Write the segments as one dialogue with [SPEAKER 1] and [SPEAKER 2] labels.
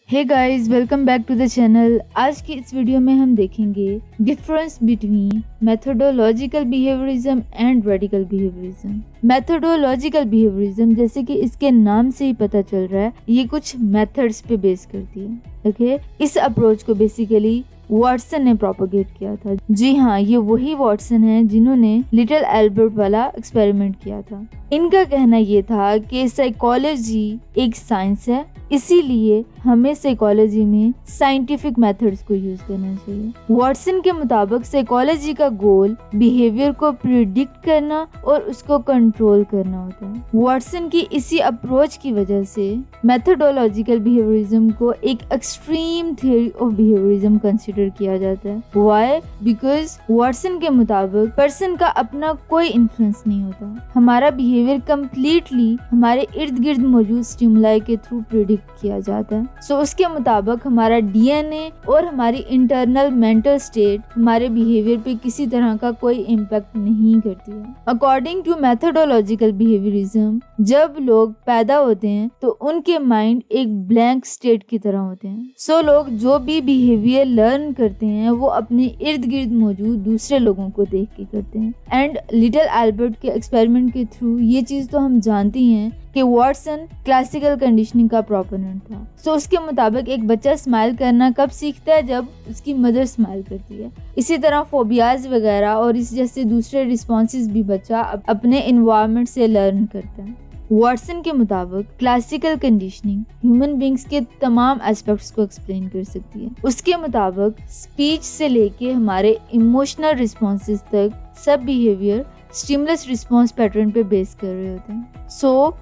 [SPEAKER 1] Hey guys, welcome back to the channel. आज की इस वीडियो में हम देखेंगे difference between methodological behaviourism and radical behaviourism. Methodological behaviourism, जैसे कि इसके नाम से ही पता चल रहा है, ये कुछ मेथड्स पे बेस करती है। ओके, इस अप्रोच को बेसिकली वाटसन ने प्रोपोगेट किया था। जी हाँ, ये वही वाटसन है जिन्होंने लिटिल एल्बर्ट वाला एक्सपेरिमेंट किया था। इनका कहना ये था कि साइकोलॉजी एक साइंस है, इसीलिए हमें साइकोलॉजी में साइंटिफिक मेथड्स को यूज करना चाहिए। वाटसन के मुताबिक साइकोलॉजी का गोल बिहेवियर को प्रिडिक्ट करना और उसको कंट्रोल करना होता है। वाटसन की इसी अप्रोच की वजह से मेथोडोलॉजिकल बिहेवियरिज्म को एक extreme theory of behaviourism consider किया जाता है। व्हाई? बिकॉज वाटसन के मुताबिक पर्सन का अपना कोई इन्फ्लुएंस नहीं होता। हमारा बिहेवियर कंप्लीटली हमारे इर्द गिर्द मौजूद स्टिमुलाई के थ्रू प्रिडिक्ट किया जाता है। उसके मुताबिक हमारा डीएनए और हमारी इंटरनल मेंटल स्टेट हमारे बिहेवियर पे किसी तरह का कोई इम्पैक्ट नहीं करती है। अकॉर्डिंग टू मेथोडोलॉजिकल बिहेवियरिज्म, जब लोग पैदा होते हैं तो उनके माइंड एक ब्लैंक स्टेट की तरह होते हैं। लोग जो भी बिहेवियर लर्न करते हैं वो अपने इर्द गिर्द मौजूद दूसरे लोगों को देख के करते हैं। एंड लिटिल एल्बर्ट के एक्सपेरिमेंट के थ्रू ये चीज तो हम जानती हैं कि वाटसन क्लासिकल कंडीशनिंग का प्रोपोनेंट था। उसके मुताबिक एक बच्चा स्माइल करना कब सीखता है? जब उसकी मदर स्माइल करती है। इसी तरह फोबियाज वगैरह और इस जैसे दूसरे रिस्पॉन्सेज भी बच्चा अपने एनवायरनमेंट से लर्न करता है। वाटसन के मुताबिक क्लासिकल कंडीशनिंग ह्यूमन बींग्स के तमाम एस्पेक्ट्स को एक्सप्लेन कर सकती है। उसके मुताबिक स्पीच से लेके हमारे इमोशनल रिस्पॉन्सेज तक सब बिहेवियर स्टिमुलस रिस्पॉन्स पैटर्न पे बेस कर रहे होते हैं।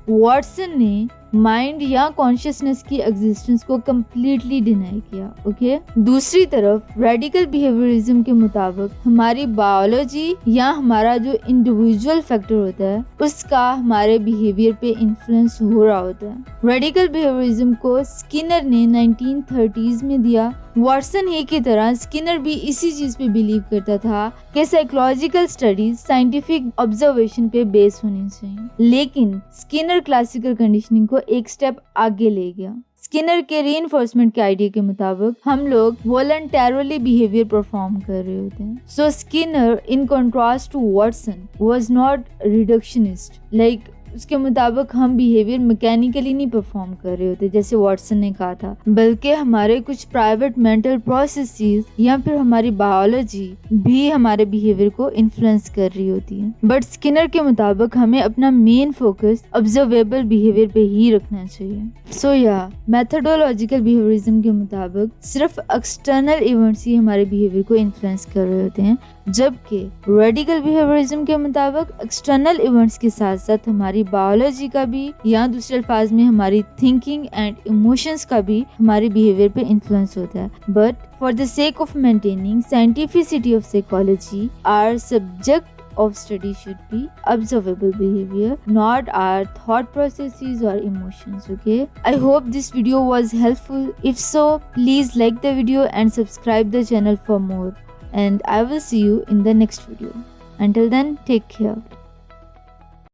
[SPEAKER 1] वाटसन ने माइंड या कॉन्शियसनेस की एग्जिस्टेंस को कम्प्लीटली डिनाई किया। ओके, दूसरी तरफ रेडिकल बिहेवियरिज्म के मुताबिक हमारी बायोलॉजी या हमारा जो इंडिविजुअल फैक्टर होता है उसका हमारे बिहेवियर पे इन्फ्लुएंस हो रहा होता है। रेडिकल बिहेवियरिज्म को स्किनर ने 1930s में दिया। वाटसन ही की तरह स्किनर भी इसी चीज पे बिलीव करता था कि साइकोलॉजिकल स्टडीज साइंटिफिक ऑब्जर्वेशन पे बेस होनी चाहिए, लेकिन स्किनर क्लासिकल कंडीशनिंग को एक स्टेप आगे ले गया। स्किनर के रीइंफोर्समेंट के आइडिया के मुताबिक हम लोग वॉलंटरली बिहेवियर परफॉर्म कर रहे होते हैं। Skinner in contrast to Watson was not reductionist. उसके मुताबिक हम बिहेवियर मैकेनिकली नहीं परफॉर्म कर रहे होते जैसे वाटसन ने कहा था, बल्कि हमारे कुछ प्राइवेट मेंटल प्रोसेसेस या फिर हमारी बायोलॉजी भी हमारे बिहेवियर को इन्फ्लुएंस कर रही होती है। बट स्किनर के मुताबिक हमें अपना मेन फोकस ऑब्जर्वेबल बिहेवियर पे ही रखना चाहिए। मेथोडोलॉजिकल बिहेवियरिज्म के मुताबिक सिर्फ एक्सटर्नल इवेंट्स ही हमारे बिहेवियर को इन्फ्लुएंस कर रहे होते हैं, जबकि रेडिकल बिहेवियरिज्म के मुताबिक एक्सटर्नल इवेंट्स के साथ साथ हमारी बायोलॉजी का भी या दूसरे अल्फाज में हमारी थिंकिंग एंड इमोशंस का भी हमारे बिहेवियर पे इन्फ्लुएंस होता है। But for the sake of maintaining scientificity of psychology, our subject of study should be observable behavior, not our thought processes or emotions. Okay, I hope this video was helpful. If so, please like the video and subscribe the channel for more, and I will see you in the next video. Until then, take care.